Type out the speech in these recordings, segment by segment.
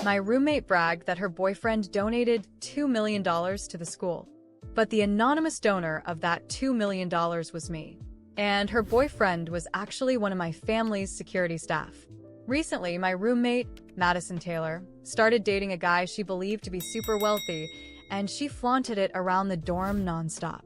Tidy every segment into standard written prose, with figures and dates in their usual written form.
My roommate bragged that her boyfriend donated $2 million to the school. But the anonymous donor of that $2 million was me. And her boyfriend was actually one of my family's security staff. Recently, my roommate, Madison Taylor, started dating a guy she believed to be super wealthy, and she flaunted it around the dorm nonstop.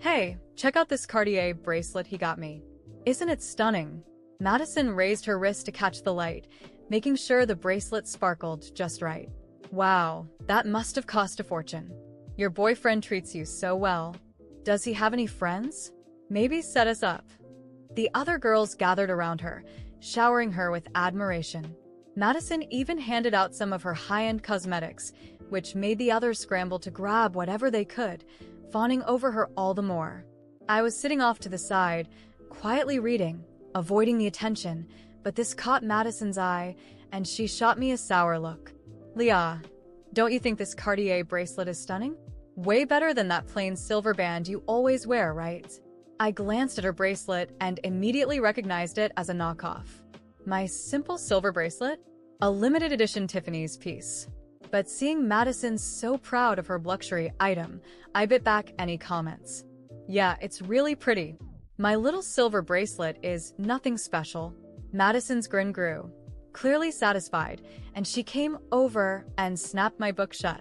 Hey, check out this Cartier bracelet he got me. Isn't it stunning? Madison raised her wrist to catch the light, making sure the bracelet sparkled just right. Wow, that must have cost a fortune. Your boyfriend treats you so well. Does he have any friends? Maybe set us up. The other girls gathered around her, showering her with admiration. Madison even handed out some of her high-end cosmetics, which made the others scramble to grab whatever they could, fawning over her all the more. I was sitting off to the side, quietly reading, avoiding the attention, but this caught Madison's eye, and she shot me a sour look. Leah, don't you think this Cartier bracelet is stunning? Way better than that plain silver band you always wear, right? I glanced at her bracelet and immediately recognized it as a knockoff. My simple silver bracelet? A limited edition Tiffany's piece. But seeing Madison so proud of her luxury item, I bit back any comments. Yeah, it's really pretty. My little silver bracelet is nothing special. Madison's grin grew, clearly satisfied, and she came over and snapped my book shut.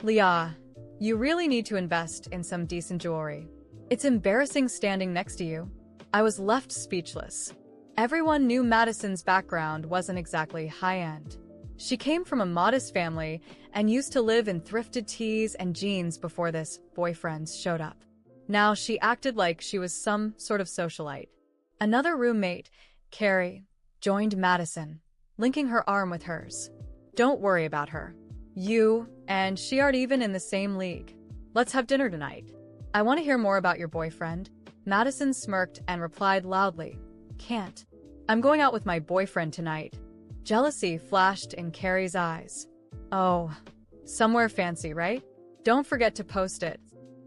Leah, you really need to invest in some decent jewelry. It's embarrassing standing next to you. I was left speechless. Everyone knew Madison's background wasn't exactly high-end. She came from a modest family and used to live in thrifted tees and jeans before this boyfriend showed up. Now she acted like she was some sort of socialite. Another roommate, Carrie, joined Madison, linking her arm with hers. Don't worry about her. You and she aren't even in the same league. Let's have dinner tonight. I want to hear more about your boyfriend. Madison smirked and replied loudly, Can't. I'm going out with my boyfriend tonight. Jealousy flashed in Carrie's eyes. Oh, somewhere fancy, right? Don't forget to post it.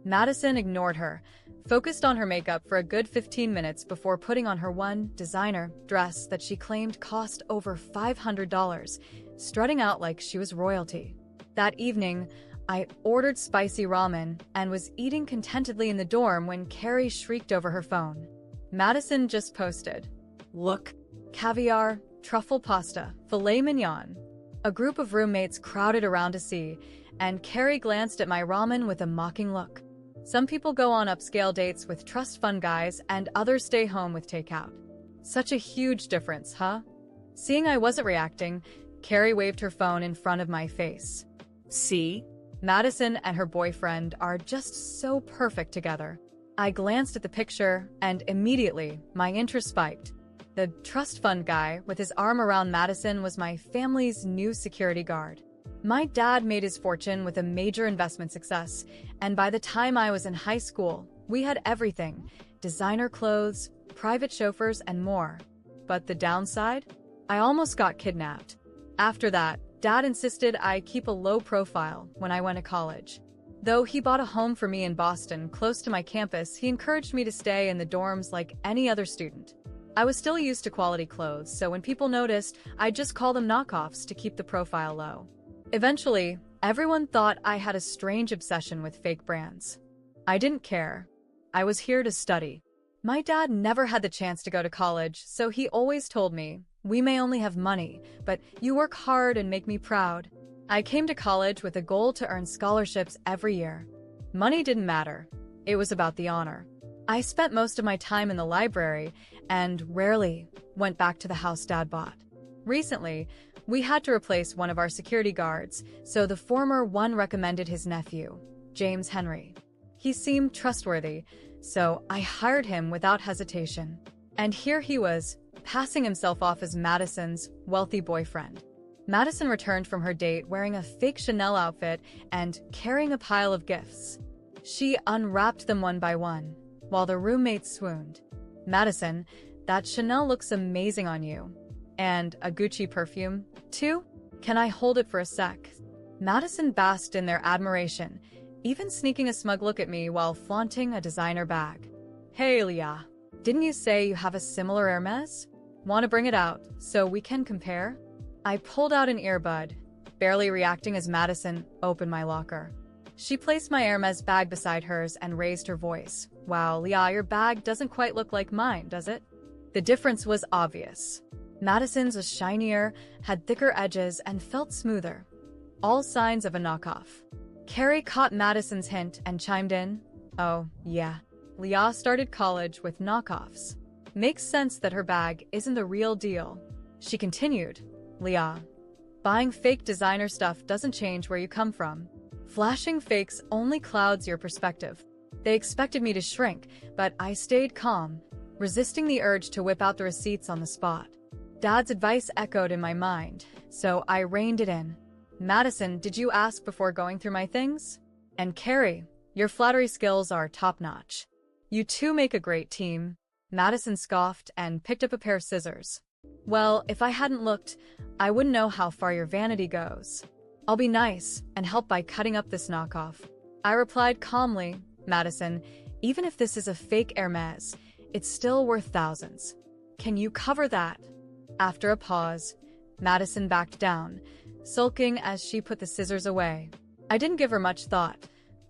Madison ignored her, focused on her makeup for a good 15 minutes before putting on her one designer dress that she claimed cost over $500, strutting out like she was royalty. That evening, I ordered spicy ramen and was eating contentedly in the dorm when Carrie shrieked over her phone. Madison just posted, Look, caviar, truffle pasta, filet mignon. A group of roommates crowded around to see, and Carrie glanced at my ramen with a mocking look. Some people go on upscale dates with trust fund guys and others stay home with takeout. Such a huge difference, huh? Seeing I wasn't reacting, Carrie waved her phone in front of my face. See? Madison and her boyfriend are just so perfect together. I glanced at the picture, and immediately, my interest spiked. The trust fund guy with his arm around Madison was my family's new security guard. My dad made his fortune with a major investment success, and by the time I was in high school, we had everything: designer clothes, private chauffeurs, and more. But the downside? I almost got kidnapped. After that, Dad insisted I keep a low profile when I went to college. Though he bought a home for me in Boston, close to my campus, he encouraged me to stay in the dorms like any other student. I was still used to quality clothes, so when people noticed, I'd just call them knockoffs to keep the profile low. Eventually, everyone thought I had a strange obsession with fake brands. I didn't care. I was here to study. My dad never had the chance to go to college, so he always told me, we may only have money, but you work hard and make me proud. I came to college with a goal to earn scholarships every year. Money didn't matter. It was about the honor. I spent most of my time in the library and rarely went back to the house Dad bought. Recently, we had to replace one of our security guards, so the former one recommended his nephew, James Henry. He seemed trustworthy, so I hired him without hesitation. And here he was, passing himself off as Madison's wealthy boyfriend. Madison returned from her date wearing a fake Chanel outfit and carrying a pile of gifts. She unwrapped them one by one, while the roommates swooned. Madison, that Chanel looks amazing on you. And a Gucci perfume, too? Can I hold it for a sec? Madison basked in their admiration, even sneaking a smug look at me while flaunting a designer bag. Hey, Leah, didn't you say you have a similar Hermes? Want to bring it out so we can compare? I pulled out an earbud, barely reacting as Madison opened my locker. She placed my Hermes bag beside hers and raised her voice. Wow, Leah, your bag doesn't quite look like mine, does it? The difference was obvious. Madison's was shinier, had thicker edges, and felt smoother. All signs of a knockoff. Carrie caught Madison's hint and chimed in. Oh, yeah. Leah started college with knockoffs. Makes sense that her bag isn't the real deal. She continued. Leah, buying fake designer stuff doesn't change where you come from. Flashing fakes only clouds your perspective. They expected me to shrink, but I stayed calm, resisting the urge to whip out the receipts on the spot. Dad's advice echoed in my mind, so I reined it in. Madison, did you ask before going through my things? And Carrie, your flattery skills are top-notch. You two make a great team. Madison scoffed and picked up a pair of scissors. Well, if I hadn't looked, I wouldn't know how far your vanity goes. I'll be nice and help by cutting up this knockoff. I replied calmly, Madison, even if this is a fake Hermes, it's still worth thousands. Can you cover that? After a pause, Madison backed down, sulking as she put the scissors away. I didn't give her much thought,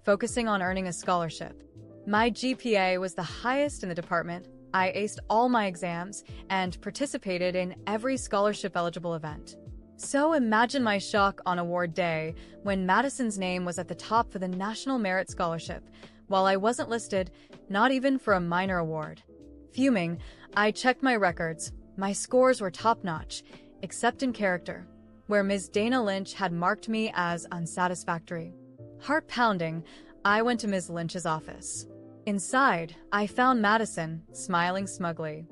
focusing on earning a scholarship. My GPA was the highest in the department. I aced all my exams and participated in every scholarship-eligible event. So imagine my shock on award day when Madison's name was at the top for the National Merit Scholarship, while I wasn't listed, not even for a minor award. Fuming, I checked my records. My scores were top-notch, except in character, where Ms. Dana Lynch had marked me as unsatisfactory. Heart-pounding, I went to Ms. Lynch's office. Inside, I found Madison, smiling smugly.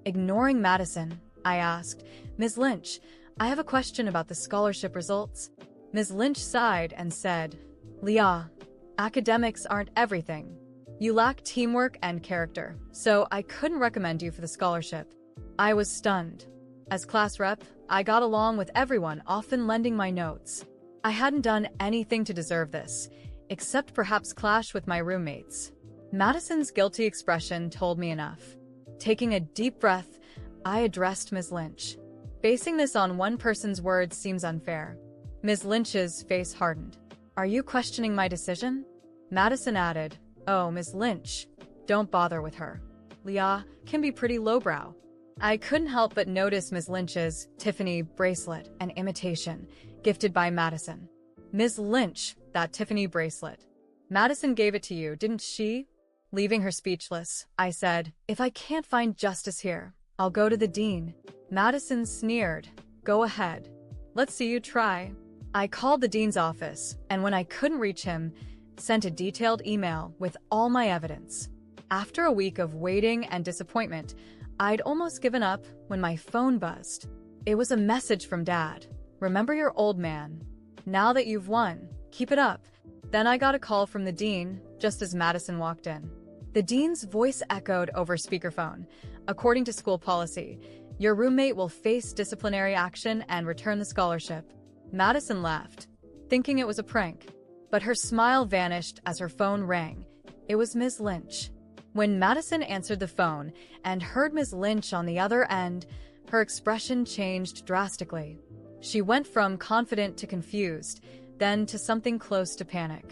Ignoring Madison, I asked, Ms. Lynch, I have a question about the scholarship results. Ms. Lynch sighed and said, Leah, academics aren't everything. You lack teamwork and character, so I couldn't recommend you for the scholarship. I was stunned. As class rep, I got along with everyone, often lending my notes. I hadn't done anything to deserve this, except perhaps clash with my roommates. Madison's guilty expression told me enough. Taking a deep breath, I addressed Ms. Lynch. Basing this on one person's words seems unfair. Ms. Lynch's face hardened. Are you questioning my decision? Madison added, Oh, Ms. Lynch, don't bother with her. Leah can be pretty lowbrow. I couldn't help but notice Ms. Lynch's Tiffany bracelet and imitation, gifted by Madison. Ms. Lynch, that Tiffany bracelet. Madison gave it to you, didn't she? Leaving her speechless, I said, If I can't find justice here, I'll go to the dean. Madison sneered. Go ahead. Let's see you try. I called the dean's office, and when I couldn't reach him, sent a detailed email with all my evidence. After a week of waiting and disappointment, I'd almost given up when my phone buzzed. It was a message from Dad. Remember your old man. Now that you've won, keep it up. Then I got a call from the dean, just as Madison walked in. The dean's voice echoed over speakerphone. According to school policy, your roommate will face disciplinary action and return the scholarship. Madison laughed, thinking it was a prank. But her smile vanished as her phone rang. It was Ms. Lynch. When Madison answered the phone and heard Ms. Lynch on the other end, her expression changed drastically. She went from confident to confused, then to something close to panic.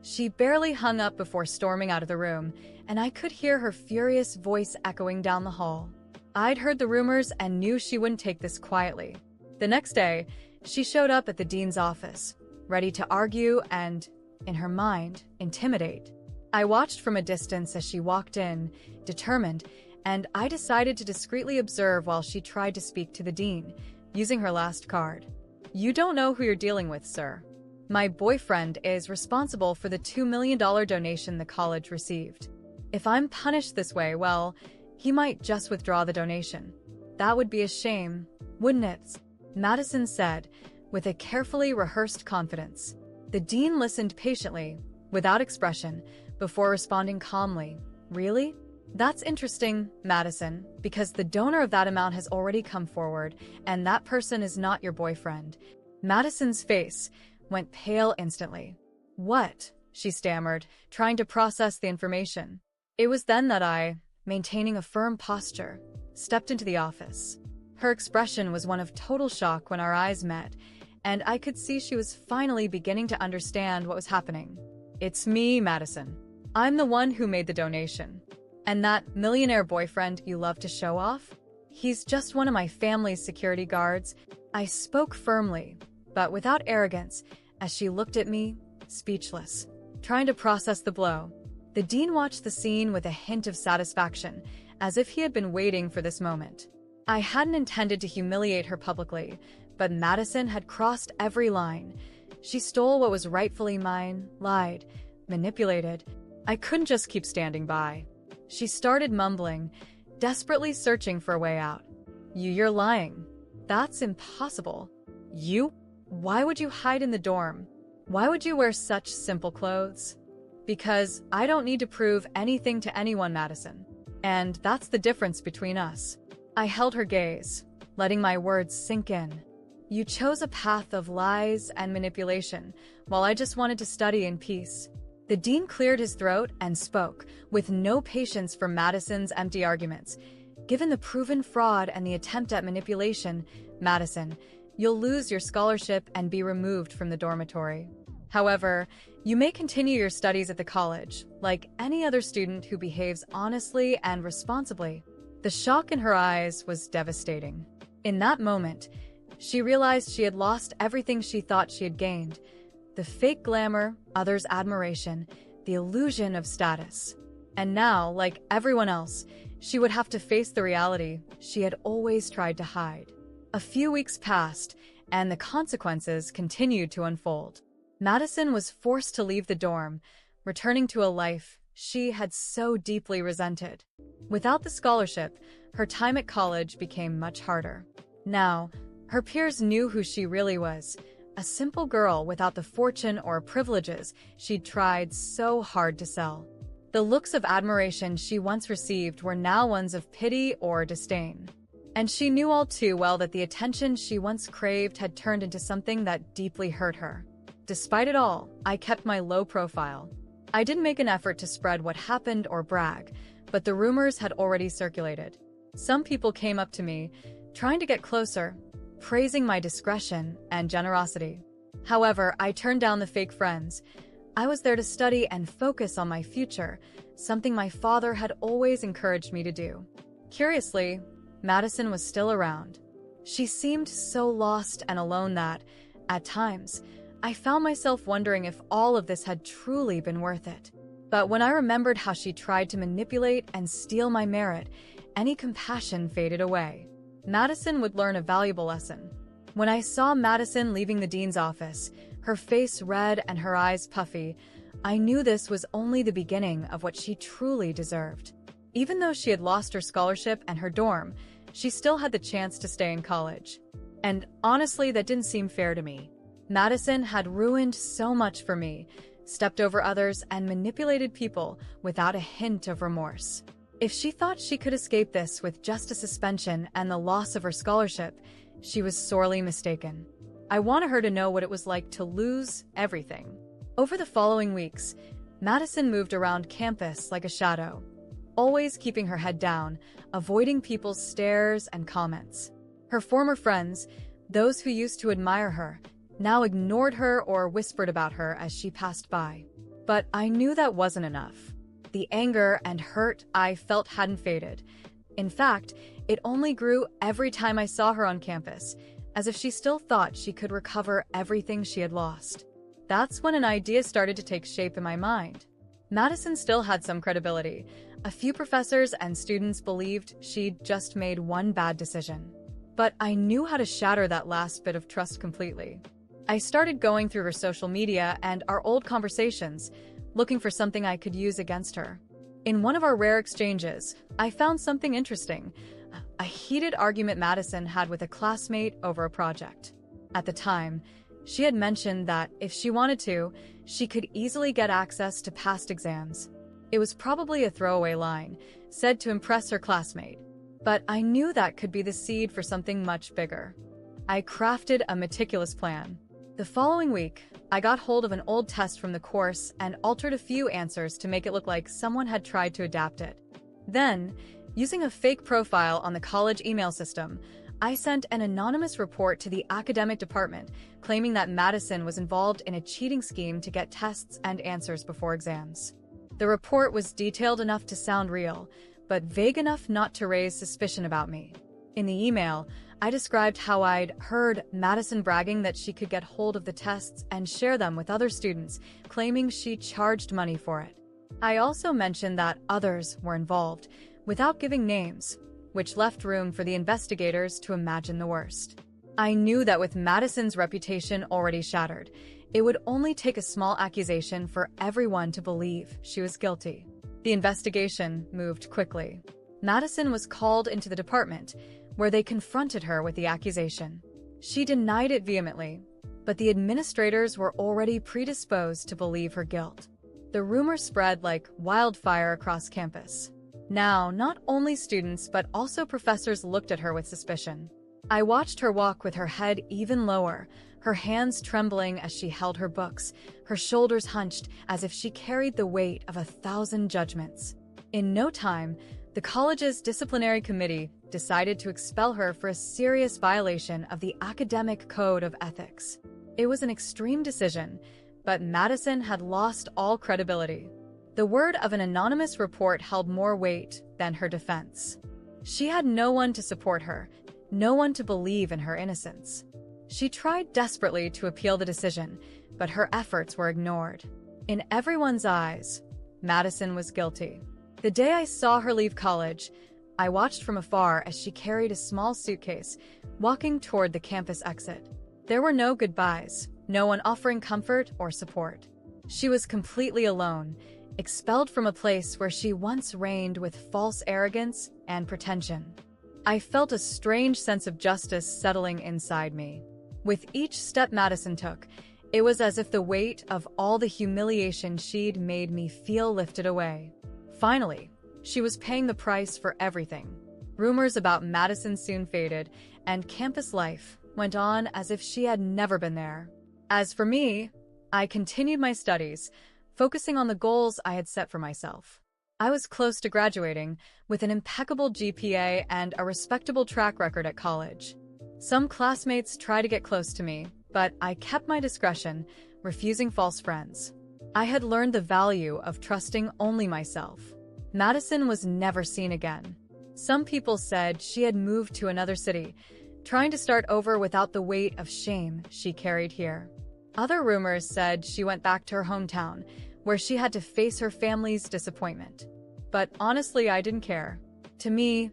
She barely hung up before storming out of the room, and I could hear her furious voice echoing down the hall. I'd heard the rumors and knew she wouldn't take this quietly. The next day, she showed up at the dean's office, ready to argue and, in her mind, intimidate. I watched from a distance as she walked in, determined, and I decided to discreetly observe while she tried to speak to the dean, using her last card. You don't know who you're dealing with, sir. My boyfriend is responsible for the $2 million donation the college received. If I'm punished this way, well, he might just withdraw the donation. That would be a shame, wouldn't it? Madison said, with a carefully rehearsed confidence. The dean listened patiently, without expression, before responding calmly. Really? That's interesting, Madison, because the donor of that amount has already come forward, and that person is not your boyfriend. Madison's face went pale instantly. What? She stammered, trying to process the information. It was then that I, maintaining a firm posture, stepped into the office. Her expression was one of total shock when our eyes met, and I could see she was finally beginning to understand what was happening. "It's me, Madison. I'm the one who made the donation. And that millionaire boyfriend you love to show off? He's just one of my family's security guards." I spoke firmly, but without arrogance, as she looked at me, speechless, trying to process the blow. The dean watched the scene with a hint of satisfaction, as if he had been waiting for this moment. I hadn't intended to humiliate her publicly, but Madison had crossed every line. She stole what was rightfully mine, lied, manipulated. I couldn't just keep standing by. She started mumbling, desperately searching for a way out. You're lying. That's impossible. You? Why would you hide in the dorm? Why would you wear such simple clothes?" "Because I don't need to prove anything to anyone, Madison. And that's the difference between us." I held her gaze, letting my words sink in. "You chose a path of lies and manipulation, while I just wanted to study in peace." The dean cleared his throat and spoke, with no patience for Madison's empty arguments. "Given the proven fraud and the attempt at manipulation, Madison, you'll lose your scholarship and be removed from the dormitory. However, you may continue your studies at the college, like any other student who behaves honestly and responsibly." The shock in her eyes was devastating. In that moment, she realized she had lost everything she thought she had gained: the fake glamour, others' admiration, the illusion of status. And now, like everyone else, she would have to face the reality she had always tried to hide. A few weeks passed, and the consequences continued to unfold. Madison was forced to leave the dorm, returning to a life she had so deeply resented. Without the scholarship, her time at college became much harder. Now, her peers knew who she really was: a simple girl without the fortune or privileges she'd tried so hard to sell. The looks of admiration she once received were now ones of pity or disdain. And she knew all too well that the attention she once craved had turned into something that deeply hurt her. Despite it all, I kept my low profile. I didn't make an effort to spread what happened or brag, but the rumors had already circulated. Some people came up to me, trying to get closer, praising my discretion and generosity. However, I turned down the fake friends. I was there to study and focus on my future, something my father had always encouraged me to do. Curiously, Madison was still around. She seemed so lost and alone that, at times, I found myself wondering if all of this had truly been worth it. But when I remembered how she tried to manipulate and steal my merit, any compassion faded away. Madison would learn a valuable lesson. When I saw Madison leaving the dean's office, her face red and her eyes puffy, I knew this was only the beginning of what she truly deserved. Even though she had lost her scholarship and her dorm, she still had the chance to stay in college. And honestly, that didn't seem fair to me. Madison had ruined so much for me, stepped over others, and manipulated people without a hint of remorse. If she thought she could escape this with just a suspension and the loss of her scholarship, she was sorely mistaken. I wanted her to know what it was like to lose everything. Over the following weeks, Madison moved around campus like a shadow, always keeping her head down, avoiding people's stares and comments. Her former friends, those who used to admire her, now ignored her or whispered about her as she passed by. But I knew that wasn't enough. The anger and hurt I felt hadn't faded. In fact, it only grew every time I saw her on campus, as if she still thought she could recover everything she had lost. That's when an idea started to take shape in my mind. Madison still had some credibility. A few professors and students believed she'd just made one bad decision. But I knew how to shatter that last bit of trust completely. I started going through her social media and our old conversations, looking for something I could use against her. In one of our rare exchanges, I found something interesting: a heated argument Madison had with a classmate over a project. At the time, she had mentioned that if she wanted to, she could easily get access to past exams. It was probably a throwaway line, said to impress her classmate. But I knew that could be the seed for something much bigger. I crafted a meticulous plan. The following week, I got hold of an old test from the course and altered a few answers to make it look like someone had tried to adapt it. Then, using a fake profile on the college email system, I sent an anonymous report to the academic department claiming that Madison was involved in a cheating scheme to get tests and answers before exams. The report was detailed enough to sound real, but vague enough not to raise suspicion about me. In the email, I described how I'd heard Madison bragging that she could get hold of the tests and share them with other students, claiming she charged money for it. I also mentioned that others were involved, without giving names, which left room for the investigators to imagine the worst. I knew that with Madison's reputation already shattered, it would only take a small accusation for everyone to believe she was guilty. The investigation moved quickly. Madison was called into the department, where they confronted her with the accusation. She denied it vehemently, but the administrators were already predisposed to believe her guilt. The rumor spread like wildfire across campus. Now, not only students but also professors looked at her with suspicion. I watched her walk with her head even lower, her hands trembling as she held her books, her shoulders hunched as if she carried the weight of 1,000 judgments. In no time, the college's disciplinary committee decided to expel her for a serious violation of the academic code of ethics. It was an extreme decision, but Madison had lost all credibility. The word of an anonymous report held more weight than her defense. She had no one to support her, no one to believe in her innocence. She tried desperately to appeal the decision, but her efforts were ignored. In everyone's eyes, Madison was guilty. The day I saw her leave college, I watched from afar as she carried a small suitcase, walking toward the campus exit. There were no goodbyes, no one offering comfort or support. She was completely alone, expelled from a place where she once reigned with false arrogance and pretension. I felt a strange sense of justice settling inside me. With each step Madison took, it was as if the weight of all the humiliation she'd made me feel lifted away. Finally, she was paying the price for everything. Rumors about Madison soon faded, and campus life went on as if she had never been there. As for me, I continued my studies, focusing on the goals I had set for myself. I was close to graduating, with an impeccable GPA and a respectable track record at college. Some classmates tried to get close to me, but I kept my discretion, refusing false friends. I had learned the value of trusting only myself. Madison was never seen again. Some people said she had moved to another city, trying to start over without the weight of shame she carried here. Other rumors said she went back to her hometown, where she had to face her family's disappointment. But honestly, I didn't care. To me,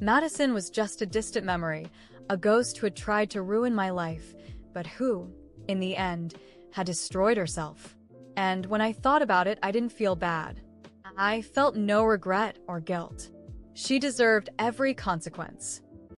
Madison was just a distant memory, a ghost who had tried to ruin my life, but who, in the end, had destroyed herself. And when I thought about it, I didn't feel bad. I felt no regret or guilt. She deserved every consequence.